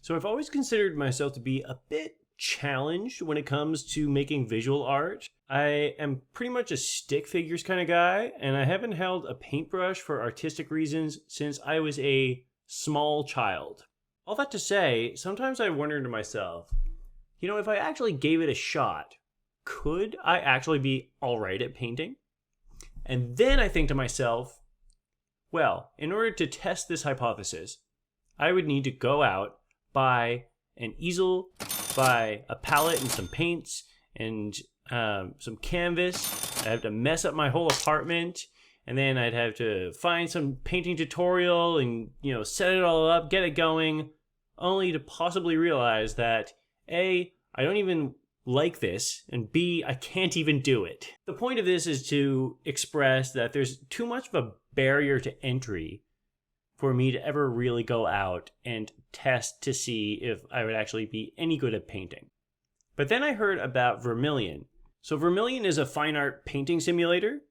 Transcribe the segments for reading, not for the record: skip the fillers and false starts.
So I've always considered myself to be a bit challenged when it comes to making visual art. I am pretty much a stick figures kind of guy, and I haven't held a paintbrush for artistic reasons since I was a small child. All that to say, sometimes I wonder to myself, if I actually gave it a shot, could I actually be all right at painting? And then I think to myself, well, in order to test this hypothesis, I would need to go out, buy an easel, buy a palette and some paints and some canvas. I'd have to mess up my whole apartment, and then I'd have to find some painting tutorial and set it all up, get it going, only to possibly realize that A, I don't even like this, and B, I can't even do it. The point of this is to express that there's too much of a barrier to entry for me to ever really go out and test to see if I would actually be any good at painting. But then I heard about Vermillion. So Vermillion is a fine art painting simulator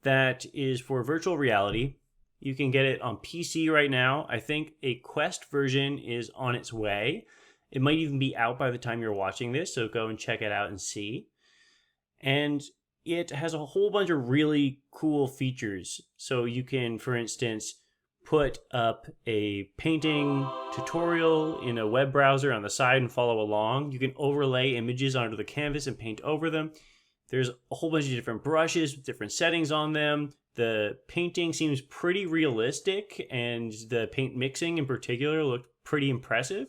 that is for virtual reality. You can get it on PC right now. I think a Quest version is on its way. It might even be out by the time you're watching this, so go and check it out and see. And it has a whole bunch of really cool features. So you can, for instance, put up a painting tutorial in a web browser on the side and follow along. You can overlay images onto the canvas and paint over them. There's a whole bunch of different brushes with different settings on them. The painting seems pretty realistic, and the paint mixing in particular looked pretty impressive.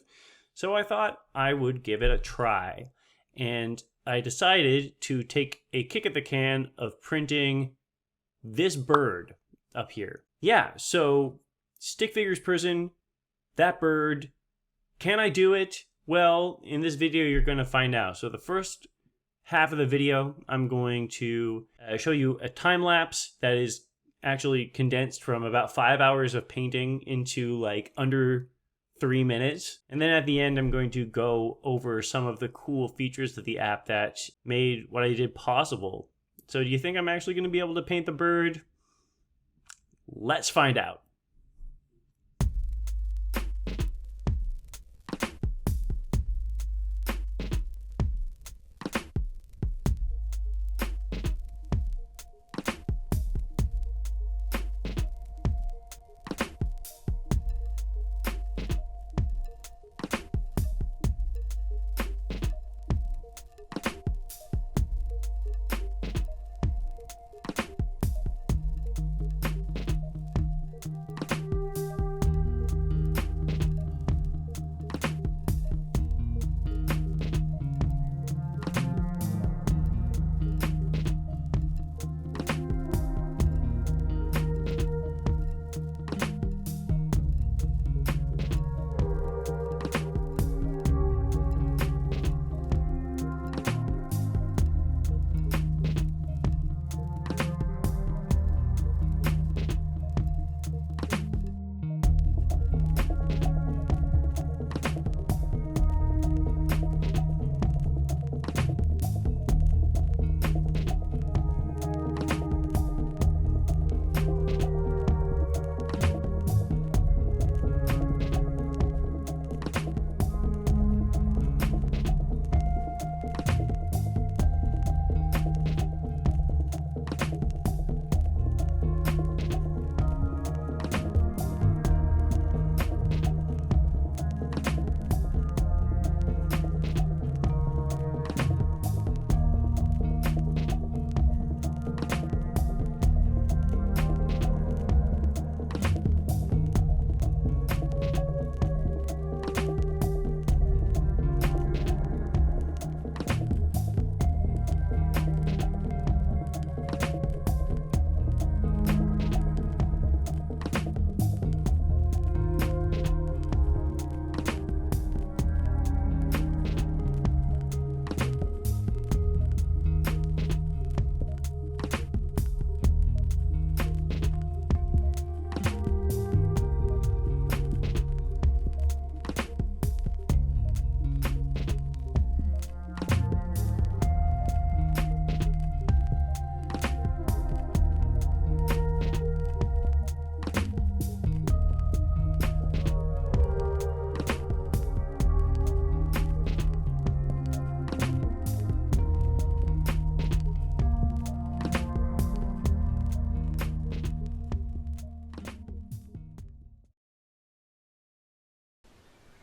So I thought I would give it a try. And I decided to take a kick at the can of printing this bird up here. Yeah, so stick figures person, that bird. Can I do it? Well, in this video, you're going to find out. So the first half of the video, I'm going to show you a time lapse that is actually condensed from about 5 hours of painting into like under 3 minutes. And then at the end, I'm going to go over some of the cool features of the app that made what I did possible. So do you think I'm actually going to be able to paint the bird? Let's find out.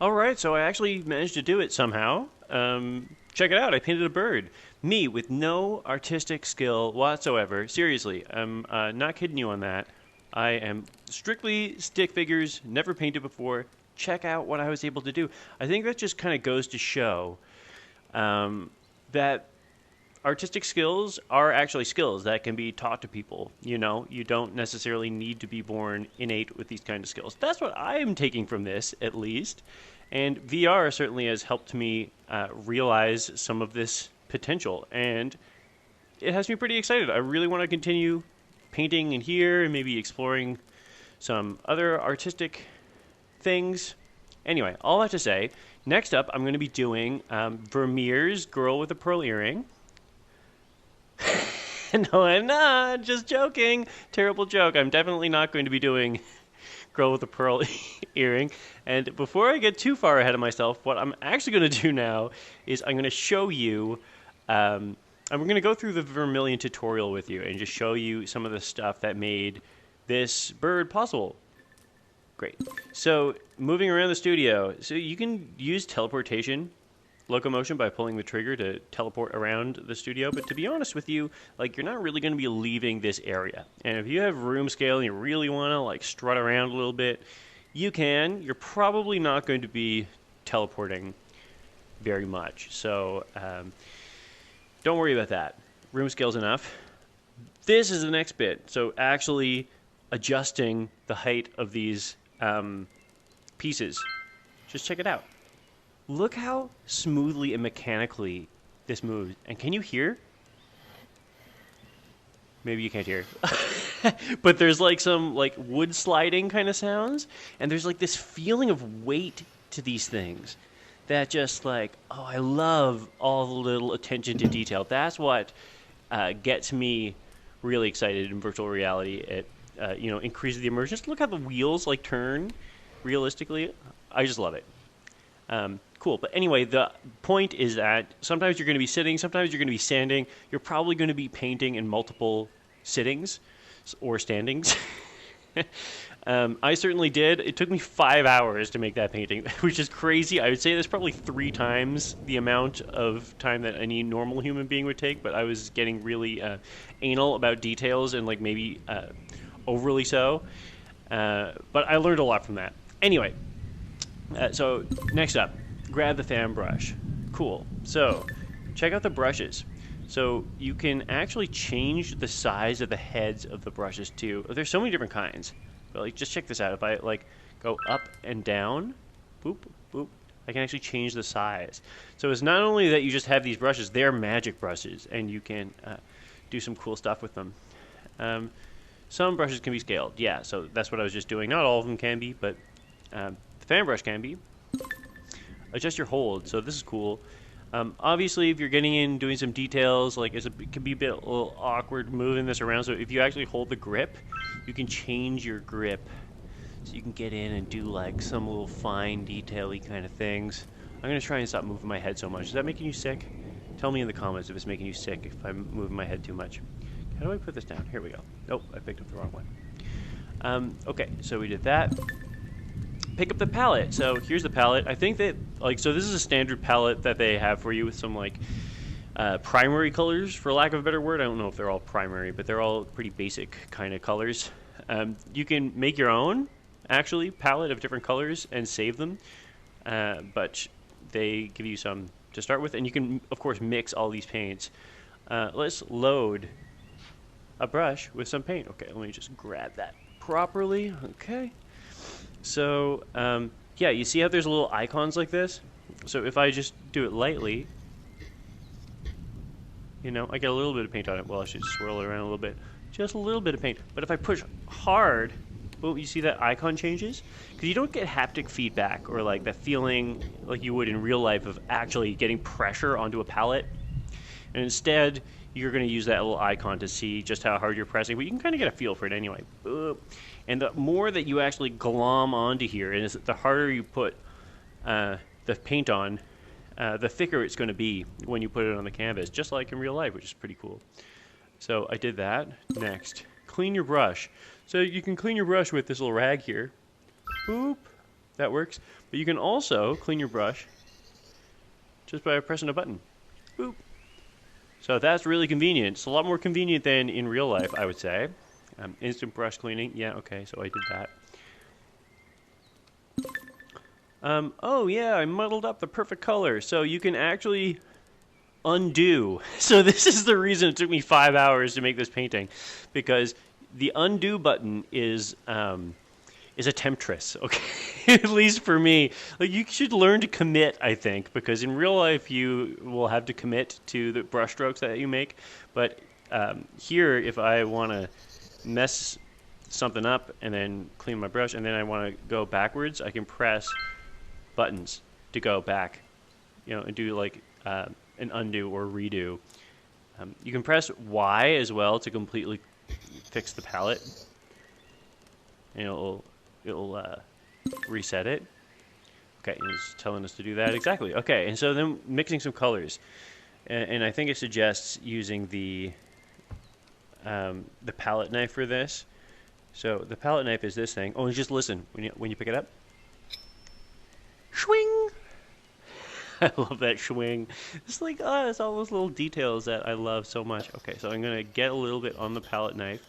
All right, so I actually managed to do it somehow. Check it out. I painted a bird. Me with no artistic skill whatsoever. Seriously, I'm not kidding you on that. I am strictly stick figures, never painted before. Check out what I was able to do. I think that just kind of goes to show that artistic skills are actually skills that can be taught to people. You know, you don't necessarily need to be born innate with these kind of skills. That's what I am taking from this, at least. And VR certainly has helped me realize some of this potential, and it has me pretty excited. I really want to continue painting in here and maybe exploring some other artistic things. Anyway, all that to say, next up I'm going to be doing Vermeer's Girl with a Pearl Earring. No, I'm not. Just joking. Terrible joke. I'm definitely not going to be doing Girl with a Pearl Earring. And before I get too far ahead of myself, what I'm actually going to do now is I'm going to show you, and we're going to go through the Vermilion tutorial with you and just show you some of the stuff that made this bird possible. Great. So moving around the studio, so you can use teleportation locomotion by pulling the trigger to teleport around the studio, but to be honest with you, like, you're not really going to be leaving this area. And if you have room scale and you really want to like strut around a little bit, you can. You're probably not going to be teleporting very much, so don't worry about that. Room scale's enough. This is the next bit, so actually adjusting the height of these pieces. Just check it out. Look how smoothly and mechanically this moves. And can you hear? Maybe you can't hear. But there's like some like wood sliding kind of sounds. And there's like this feeling of weight to these things that just like, oh, I love all the little attention to detail. That's what gets me really excited in virtual reality. It increases the immersion. Just look how the wheels like turn realistically. I just love it. Cool. But anyway, the point is that sometimes you're going to be sitting, sometimes you're going to be standing. You're probably going to be painting in multiple sittings or standings. I certainly did. It took me 5 hours to make that painting, which is crazy. I would say that's probably 3 times the amount of time that any normal human being would take, but I was getting really anal about details and like maybe overly so. But I learned a lot from that. Anyway, so next up, grab the fan brush. Cool. So check out the brushes. So you can actually change the size of the heads of the brushes too. There's so many different kinds. But like, just check this out. If I like go up and down, boop, boop, I can actually change the size. So it's not only that you just have these brushes, they're magic brushes, and you can do some cool stuff with them. Some brushes can be scaled. Yeah, so that's what I was just doing. Not all of them can be, but the fan brush can be. Adjust your hold, so this is cool. Obviously, if you're getting in, doing some details, like it can be a little awkward moving this around. So if you actually hold the grip, you can change your grip, so you can get in and do like some little fine, detail-y kind of things. I'm gonna try and stop moving my head so much. Is that making you sick? Tell me in the comments if it's making you sick if I'm moving my head too much. How do I put this down? Here we go. Nope, I picked up the wrong one. Okay, so we did that. Pick up the palette. So here's the palette. I think that so this is a standard palette that they have for you with some like primary colors, for lack of a better word. I don't know if they're all primary, but they're all pretty basic kind of colors. You can make your own actually palette of different colors and save them, but they give you some to start with, and you can of course mix all these paints. Let's load a brush with some paint. Okay, let me just grab that properly. Okay. So, yeah, you see how there's little icons like this? So if I just do it lightly, I get a little bit of paint on it. Well, I should swirl it around a little bit. Just a little bit of paint. But if I push hard, well, you see that icon changes? Because you don't get haptic feedback or like that feeling like you would in real life of actually getting pressure onto a palette. And instead, you're going to use that little icon to see just how hard you're pressing. But you can kind of get a feel for it anyway. And the more that you actually glom onto here, and the harder you put the paint on, the thicker it's going to be when you put it on the canvas, just like in real life, which is pretty cool. So I did that. Next, clean your brush. So you can clean your brush with this little rag here. Boop. That works. But you can also clean your brush just by pressing a button. Boop. So that's really convenient. It's a lot more convenient than in real life, I would say. Instant brush cleaning. Yeah, okay, so I did that. Oh yeah, I muddled up the perfect color. So you can actually undo. So this is the reason it took me 5 hours to make this painting, because the undo button is a temptress, okay? At least for me. Like, you should learn to commit, I think, because in real life you will have to commit to the brush strokes that you make. But here, if I want to mess something up and then clean my brush and then I want to go backwards, I can press buttons to go back, and do like an undo or redo. You can press Y as well to completely fix the palette, and it'll reset it. Okay, and it's telling us to do that exactly. Okay, and so then mixing some colors, and I think it suggests using the palette knife for this. So the palette knife is this thing. Oh, and just listen when you pick it up. Swing. I love that swing. It's like, it's all those little details that I love so much. Okay, so I'm gonna get a little bit on the palette knife,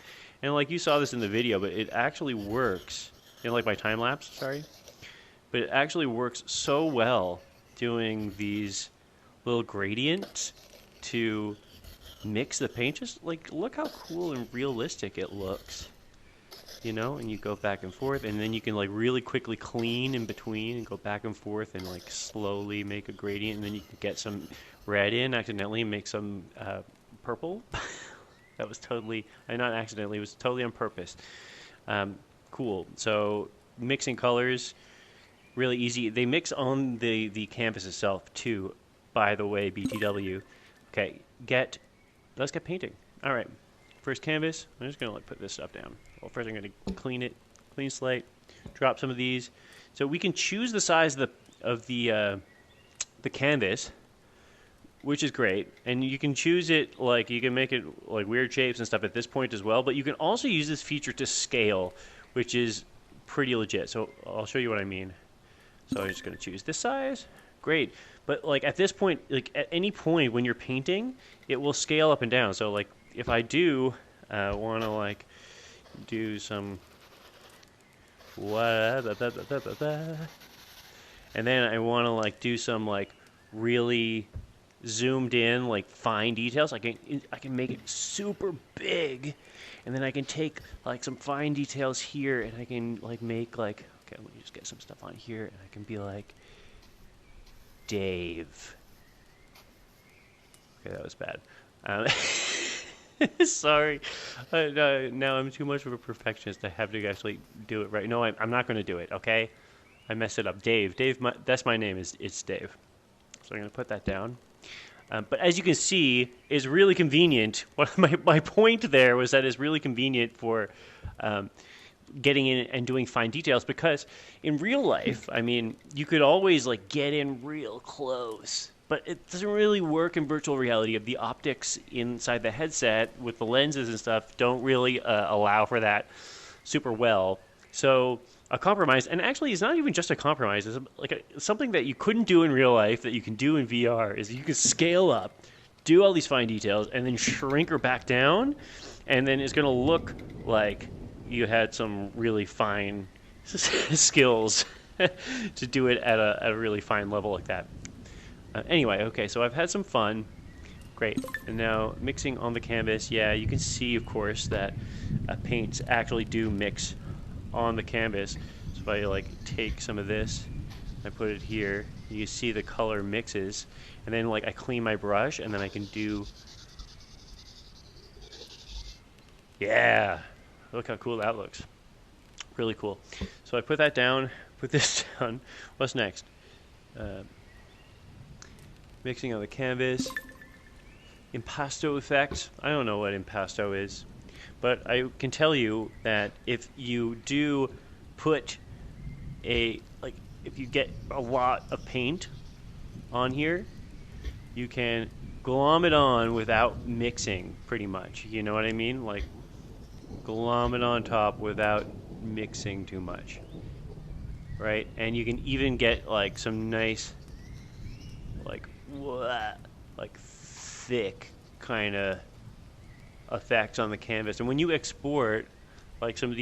and like you saw this in the video, but it actually works. Like my time lapse, sorry, but it actually works so well doing these little gradients to mix the paint. Just like, look how cool and realistic it looks. And you go back and forth, and then you can like really quickly clean in between and go back and forth and like slowly make a gradient, and then you can get some red in accidentally and make some purple. That was totally, not accidentally, it was totally on purpose. Cool. So mixing colors, really easy. They mix on the canvas itself too, by the way, BTW. Okay, let's get painting. All right, first canvas. I'm just gonna put this stuff down. Well, first I'm gonna clean it, clean slate, drop some of these. So we can choose the size of the canvas, which is great, and you can choose it, like you can make it like weird shapes and stuff at this point as well, but you can also use this feature to scale, which is pretty legit. So I'll show you what I mean. So I'm just gonna choose this size. Great. But like at this point, like at any point when you're painting, it will scale up and down. So like if I do want to like do some and then I want to like do some like really zoomed in like fine details, I can make it super big, and then I can take like some fine details here, and I can like make like, okay, let me just get some stuff on here, and I can be like Dave. Okay, that was bad. Sorry. Now I'm too much of a perfectionist. I have to actually do it right. No, I'm not going to do it, okay? I messed it up. Dave, that's my name. It's Dave. So I'm going to put that down. But as you can see, it's really convenient. My point there was that it's really convenient for getting in and doing fine details, because in real life, I mean, you could always like get in real close, but it doesn't really work in virtual reality. The optics inside the headset with the lenses and stuff don't really allow for that super well. So a compromise, and actually it's not even just a compromise, it's like something that you couldn't do in real life that you can do in VR, is you can scale up, do all these fine details, and then shrink her back down, and then it's going to look like you had some really fine skills to do it at a really fine level like that. Anyway, okay, so I've had some fun. Great. And now mixing on the canvas, yeah, you can see, of course, that paints actually do mix on the canvas. So if I like take some of this, I put it here, you see the color mixes, and then like I clean my brush, and then I can do, yeah, look how cool that looks. Really cool. So I put that down, put this down. What's next? Mixing on the canvas. Impasto effect. I don't know what impasto is, but I can tell you that if you do put if you get a lot of paint on here, you can glom it on without mixing, pretty much. You know what I mean? Like, glom it on top without mixing too much. right? And you can even get like some nice, like, like thick kind of effects on the canvas. And when you export like some of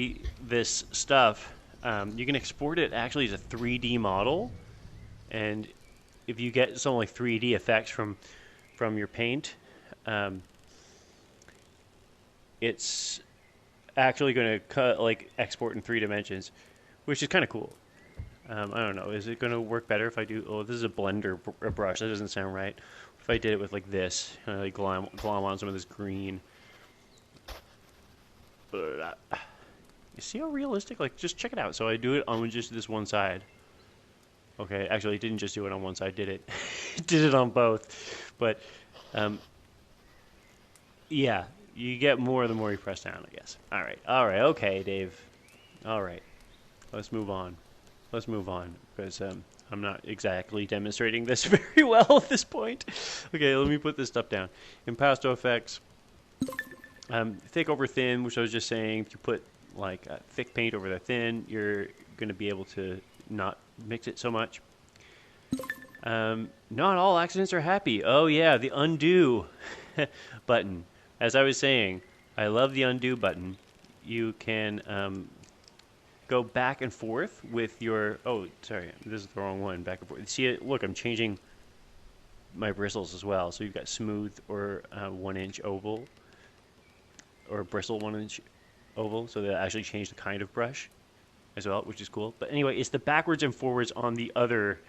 this stuff, you can export it actually as a 3D model. And if you get some like 3D effects from your paint, it's actually going to like export in 3 dimensions, which is kind of cool. I don't know. Is it going to work better if I do? Oh, this is a blender brush. That doesn't sound right. If I did it with like this, like glom on some of this green. You see how realistic? Like, just check it out. So I do it on just this one side. Okay, actually, I didn't just do it on one side. Did it? Did it on both. But, yeah, you get more the more you press down, I guess. All right. Okay, Dave. All right. Let's move on. Because I'm not exactly demonstrating this very well at this point. Okay, let me put this stuff down. Impasto effects. Thick over thin, which I was just saying. If you put like thick paint over the thin, you're going to be able to not mix it so much. Not all accidents are happy. Oh yeah, the undo button. As I was saying, I love the undo button. You can go back and forth with your... Oh, sorry, this is the wrong one. Back and forth. See it? Look, I'm changing my bristles as well. So you've got smooth or 1-inch oval, or bristle 1-inch oval. So they actually change the kind of brush as well, which is cool. But anyway, it's the backwards and forwards on the other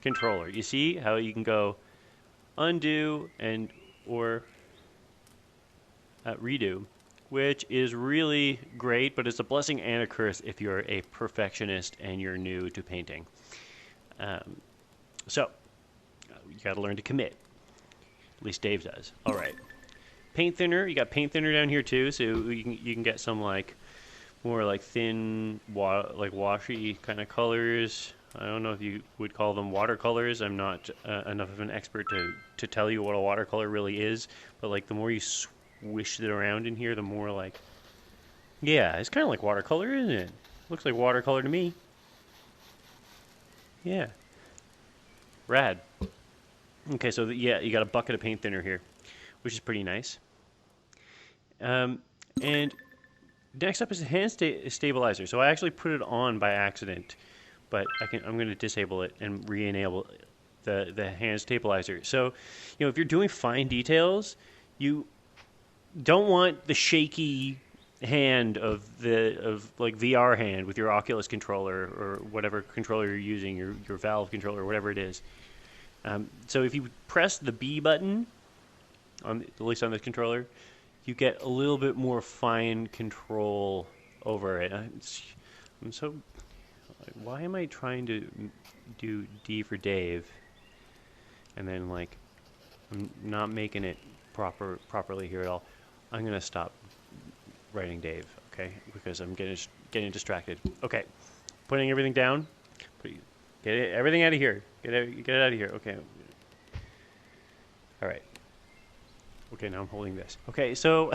controller. You see how you can go undo and or redo, which is really great, but it's a blessing and a curse if you're a perfectionist and you're new to painting. So you got to learn to commit. At least Dave does. All right. Paint thinner. You got paint thinner down here too, so you can get some like more like thin, like washy kind of colors. I don't know if you would call them watercolors. I'm not enough of an expert to tell you what a watercolor really is, but like the more you swish it around in here, the more like, yeah, it's kind of like watercolor, isn't it? Looks like watercolor to me. Yeah. Rad. Okay, so yeah, you got a bucket of paint thinner here, which is pretty nice. And next up is the hand stabilizer. So I actually put it on by accident, but I'm going to disable it and re-enable the hand stabilizer. So, you know, if you're doing fine details, you don't want the shaky hand of like VR hand with your Oculus controller or whatever controller you're using, your Valve controller, whatever it is. So if you press the B button, at least on this controller, you get a little bit more fine control over it. I'm so... Why am I trying to do D for Dave? And then, like, I'm not making it properly here at all. I'm going to stop writing Dave, okay? Because I'm getting distracted. Okay. Putting everything down. Get everything out of here. Get it out of here. Okay. All right. Okay, now I'm holding this. Okay, so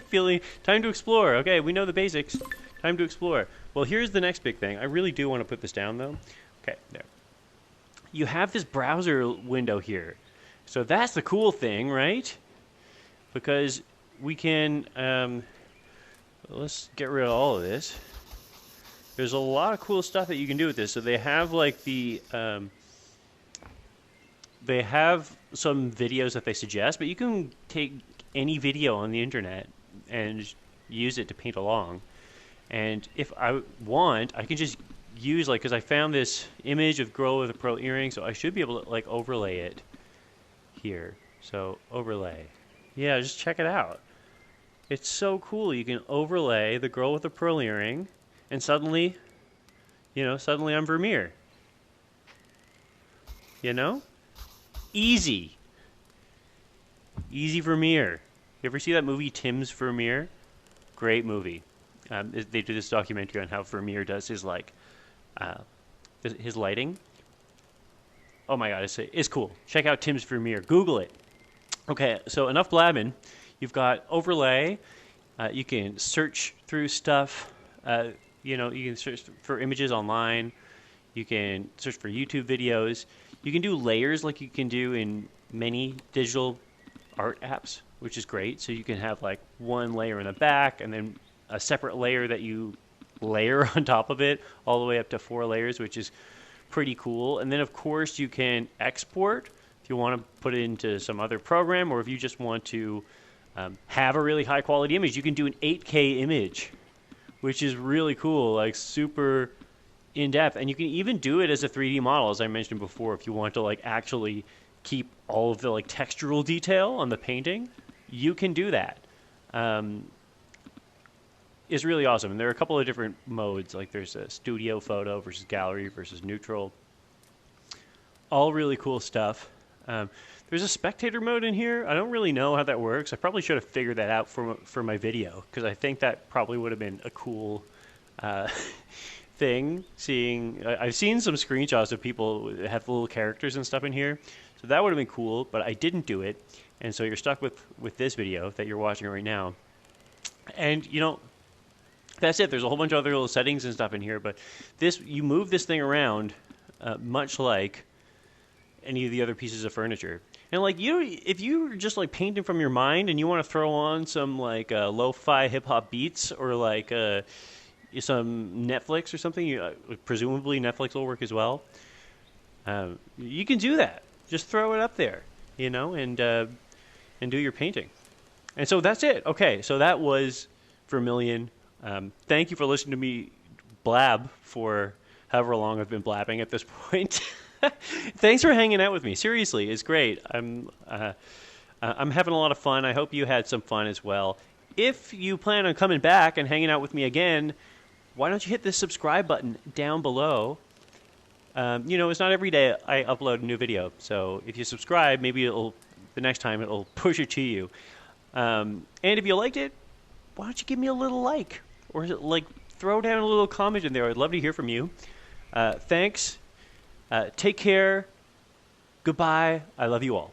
feeling time to explore. Okay, we know the basics. Time to explore. Well, here's the next big thing. I really do want to put this down, though. Okay, there. You have this browser window here. So that's the cool thing, right? Because we can... let's get rid of all of this. There's a lot of cool stuff that you can do with this. So they have, like, the... they have some videos that they suggest, but you can take any video on the internet and use it to paint along. And if I want, I can just use, like, because I found this image of girl with a pearl earring, so I should be able to, like, overlay it here. So, overlay. Yeah, just check it out. It's so cool. You can overlay the girl with the pearl earring, and suddenly, you know, suddenly I'm Vermeer. You know? Easy. Easy Vermeer. You ever see that movie, Tim's Vermeer? Great movie. They do this documentary on how Vermeer does his, like, his lighting. Oh my god, it's cool. Check out Tim's Vermeer. Google it. Okay, so enough blabbing. You've got overlay. You can search through stuff. You know, you can search for images online. You can search for YouTube videos. You can do layers like you can do in many digital art apps, which is great. So you can have like one layer in the back and then a separate layer that you layer on top of it, all the way up to 4 layers, which is pretty cool. And then of course you can export if you want to put it into some other program, or if you just want to have a really high quality image, you can do an 8K image, which is really cool, like super in depth. And you can even do it as a 3D model, as I mentioned before, if you want to like actually keep all of the like textural detail on the painting. You can do that. Is really awesome. And there are a couple of different modes, like there's a studio photo versus gallery versus neutral. All really cool stuff. There's a spectator mode in here. I don't really know how that works. I probably should have figured that out for my video, because I think that probably would have been a cool thing. I've seen some screenshots of people that have little characters and stuff in here, so that would have been cool, but I didn't do it, and so you're stuck with this video that you're watching right now. And you know, that's it. There's a whole bunch of other little settings and stuff in here, but you move this thing around much like any of the other pieces of furniture. And like if you're just like painting from your mind and you want to throw on some like lo-fi hip hop beats, or like some Netflix or something, presumably Netflix will work as well. You can do that. Just throw it up there, you know, and do your painting. And so that's it. Okay, so that was Vermilion. Thank you for listening to me blab for however long I've been blabbing at this point. Thanks for hanging out with me. Seriously, it's great. I'm having a lot of fun. I hope you had some fun as well. If you plan on coming back and hanging out with me again, why don't you hit the subscribe button down below? You know, it's not every day I upload a new video, so if you subscribe, maybe the next time it'll push it to you. And if you liked it, why don't you give me a little like, or like throw down a little comment in there. I'd love to hear from you. Thanks. Take care. Goodbye. I love you all.